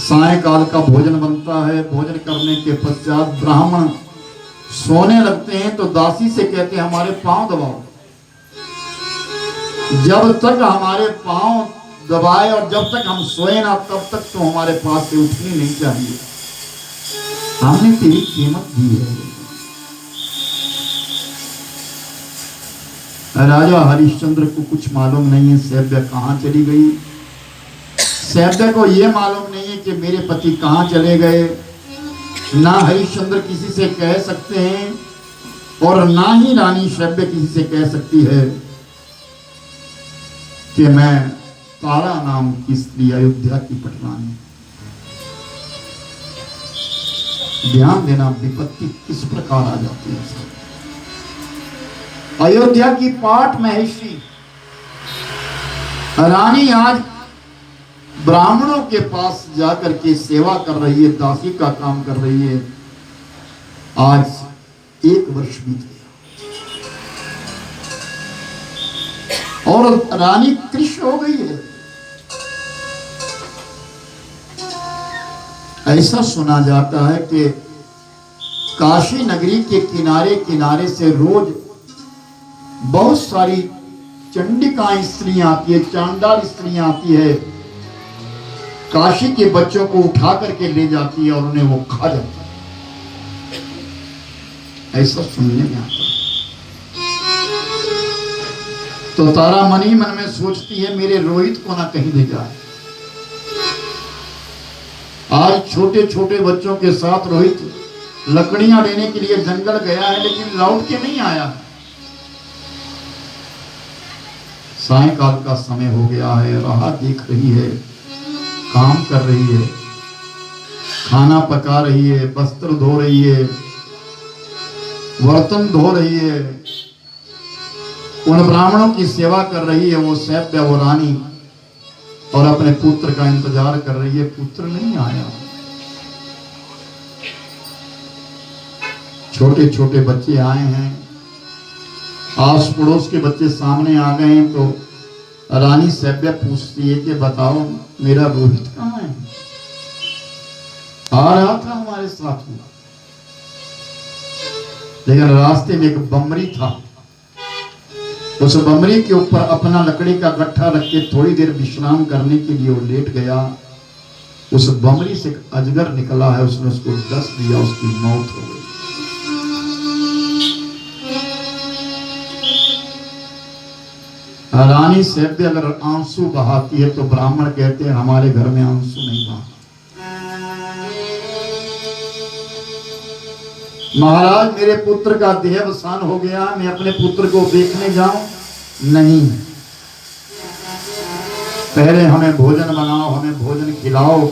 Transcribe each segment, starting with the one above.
सायंकाल का भोजन बनता है। भोजन करने के पश्चात ब्राह्मण सोने लगते हैं तो दासी से कहते हैं हमारे पांव दबाओ। जब तक हमारे पांव दबाए और जब तक हम सोए ना तब तक तो हमारे पास से उठनी नहीं चाहिए। हमने तेरी कीमत दी है। राजा हरिश्चंद्र को कुछ मालूम नहीं है सैव्य कहां चली गई। सैव्य को यह मालूम नहीं है कि मेरे पति कहां चले गए। ना हरिश्चंद्र किसी से कह सकते हैं और ना ही रानी सैव्य किसी से कह सकती है कि मैं तारा नाम की स्त्री अयोध्या की पटरानी। ध्यान देना विपत्ति किस प्रकार आ जाती है। अयोध्या की पाट महिषी रानी आज ब्राह्मणों के पास जाकर के सेवा कर रही है, दासी का काम कर रही है। आज 1 वर्ष बीत गया और रानी कृष्ण हो गई है। ऐसा सुना जाता है कि काशी नगरी के किनारे किनारे से रोज बहुत सारी चंडिकाएं स्त्रियां आती है, चांडाल स्त्रियां आती है, काशी के बच्चों को उठा करके ले जाती है और उन्हें वो खा जाती है। ऐसा सुनने में आता है। तो तारा मन ही मन में सोचती है मेरे रोहित को ना कहीं ले जाए। आज छोटे छोटे बच्चों के साथ रोहित लकड़ियां लेने के लिए जंगल गया है लेकिन लौट के नहीं आया। सायंकाल का समय हो गया है, राह देख रही है, काम कर रही है, खाना पका रही है, वस्त्र धो रही है, बर्तन धो रही है, उन ब्राह्मणों की सेवा कर रही है। वो सैव्य वो रानी और अपने पुत्र का इंतजार कर रही है। पुत्र नहीं आया। छोटे छोटे बच्चे आए हैं, आस पड़ोस के बच्चे सामने आ गए हैं। तो रानी सैव्य पूछती है कि बताओ मेरा रोहित कहाँ है? आ रहा था हमारे साथ में, लेकिन रास्ते में एक बमरी था। उस बमरी के ऊपर अपना लकड़ी का गट्ठा रख के थोड़ी देर विश्राम करने के लिए वो लेट गया। उस बमरी से एक अजगर निकला है, उसने उसको डस दिया, उसकी मौत हो गई। रानी सैव्य अगर आंसू बहाती है तो ब्राह्मण कहते हैं हमारे घर में आंसू नहीं बहा। महाराज मेरे पुत्र का देहावसान हो गया, मैं अपने पुत्र को देखने जाऊं? नहीं, पहले हमें भोजन बनाओ, हमें भोजन खिलाओ,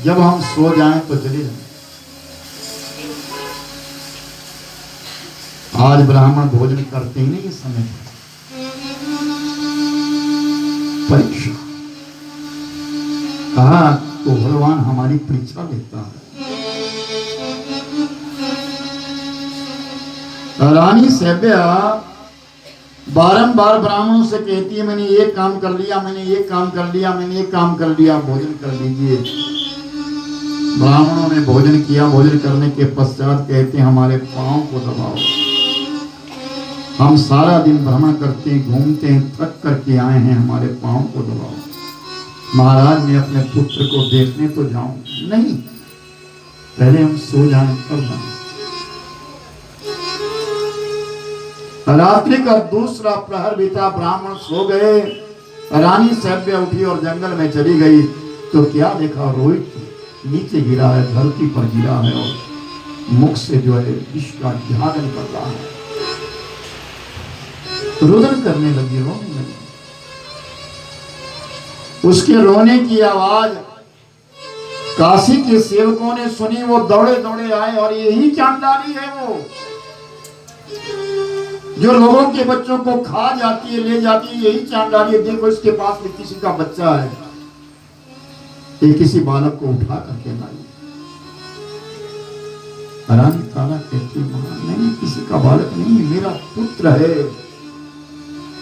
जब हम सो जाएं तो चले जाएं। आज ब्राह्मण भोजन करते ही नहीं इस समय परीक्षा। कहा तो भगवान हमारी परीक्षा लेता है। रानी सैव्य बारंबार ब्राह्मणों से कहती है मैंने ये काम कर लिया, मैंने ये काम कर लिया, मैंने ये काम कर लिया, भोजन कर लीजिए। ब्राह्मणों ने भोजन किया। भोजन करने के पश्चात कहते हैं हमारे पांव को दबाओ। हम सारा दिन भ्रमण करते हैं, घूमते हैं, थक करके आए हैं, हमारे पांव को दबाओ। महाराज मैं अपने पुत्र को देखने तो जाऊं? नहीं, पहले हम सो जाएं तब जाएं। रात्रि का दूसरा प्रहर बीता, ब्राह्मण सो गए। रानी सैव्य उठी और जंगल में चली गई तो क्या देखा, रोहित नीचे गिरा है, धरती पर गिरा है और मुख से जो है विष का झाग निकल रहा है। रुदन करने लगी, रोने लगी। उसके रोने की आवाज काशी के सेवकों ने सुनी। वो दौड़े दौड़े आए और यही चांडाली है वो जो लोगों के बच्चों को खा जाती है, ले जाती है। यही चांडाली है। देखो इसके पास में किसी का बच्चा है, ये किसी बालक को उठा करके लाई। रानी तारा कहती नहीं, किसी का बालक नहीं, मेरा पुत्र है,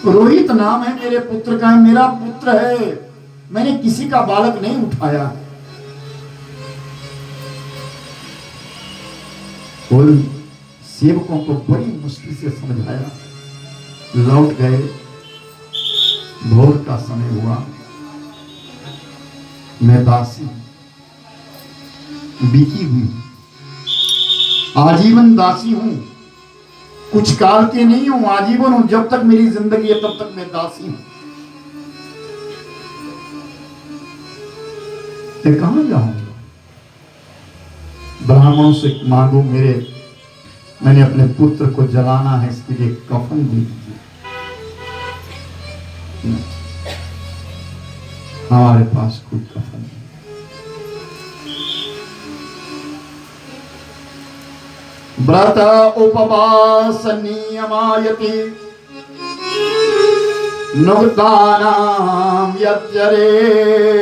रोहित नाम है मेरे पुत्र का, मेरा पुत्र है, मैंने किसी का बालक नहीं उठाया। और सेवकों को बड़ी मुश्किल से समझाया, लौट गए। भोर का समय हुआ, मैं दासी बिकी हुई, आजीवन दासी हूं, कुछ काल के नहीं हूं, आजीवन हूं। जब तक मेरी जिंदगी है तब तक मैं दासी हूं। मैं कहां जाऊंगा? ब्राह्मणों से मांगो, मैंने अपने पुत्र को जलाना है, इसके लिए कफन दे दीजिए। हमारे पास कोई कफन नहीं। व्रत उपवास नियमायति नुक्तानां यज्जरेत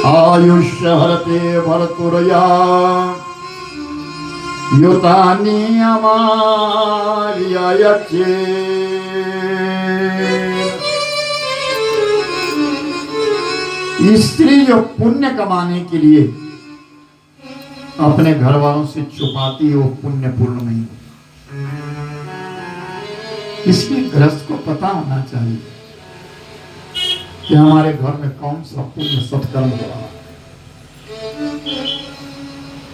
आयुष्य हरते भरतुरया युतानि अमार्ययचे। स्त्री जो पुण्य कमाने के लिए अपने घर वालों से छुपाती है, वो पुण्य पूर्ण नहीं। इसलिए गृहस्थ को पता होना चाहिए कि हमारे घर में कौन सा पुण्य सत्कर्म हो रहा है।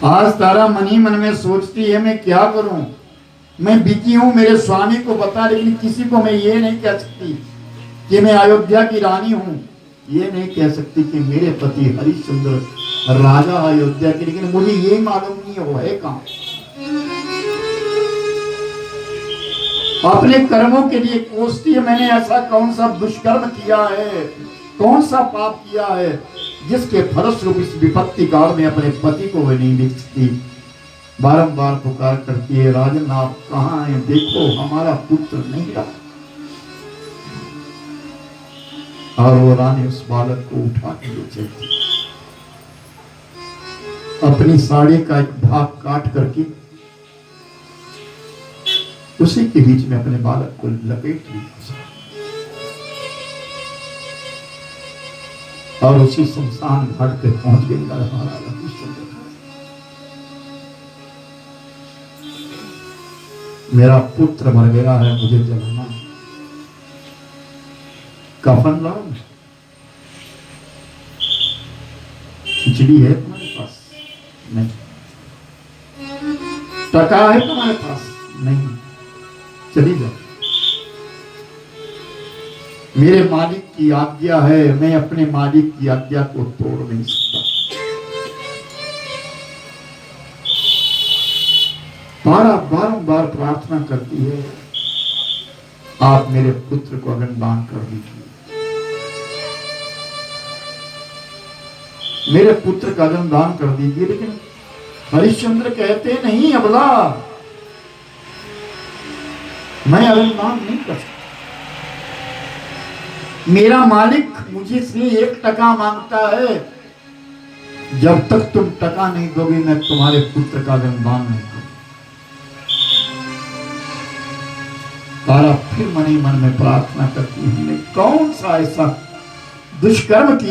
आज तारा मन ही मन में सोचती है मैं क्या करूं, मैं बिकी हूं, मेरे स्वामी को बता, लेकिन किसी को मैं ये नहीं कह सकती कि मैं अयोध्या की रानी हूं, ये नहीं कह सकती कि मेरे पति हरिश्चंद्र राजा अयोध्या के, लेकिन मुझे ये मालूम नहीं है वो है कहां। अपने कर्मों के लिए कोसती है, मैंने ऐसा कौन सा दुष्कर्म किया है, कौन सा पाप किया है जिसके फलस्वरूप इस विपत्ति काल में अपने पति को वह नहीं देख सकती। बारंबार पुकार करती है, राजन आप कहां हैं, देखो हमारा पुत्र नहीं रहा। और वो रानी उस बालक को उठा के ले चलती, अपनी साड़ी का एक भाग काट करके उसी के बीच में अपने बालक को लपेट ली और उसी शमशान घाट पे पहुंच गई। मेरा पुत्र मर गया है, मुझे जलाना, कफन लाओ, खिचड़ी है तुम्हारे पास? नहीं। टका है तुम्हारे पास? नहीं। चली जाओ, मेरे मालिक की आज्ञा है, मैं अपने मालिक की आज्ञा को तोड़ नहीं सकता। बारंबार प्रार्थना करती है, आप मेरे पुत्र को अग्निदान कर दीजिए, मेरे पुत्र का अग्निदान कर दीजिए। लेकिन हरिश्चंद्र कहते नहीं, अबला मैं अग्निदान नहीं कर सकता, मेरा मालिक मुझे से 1 टका मांगता है, जब तक तुम टका नहीं दोगे मैं तुम्हारे पुत्र का अग्निदान नहीं करूंगा। तारा फिर मन ही मन में प्रार्थना करती है, कौन सा ऐसा दुष्कर्म किया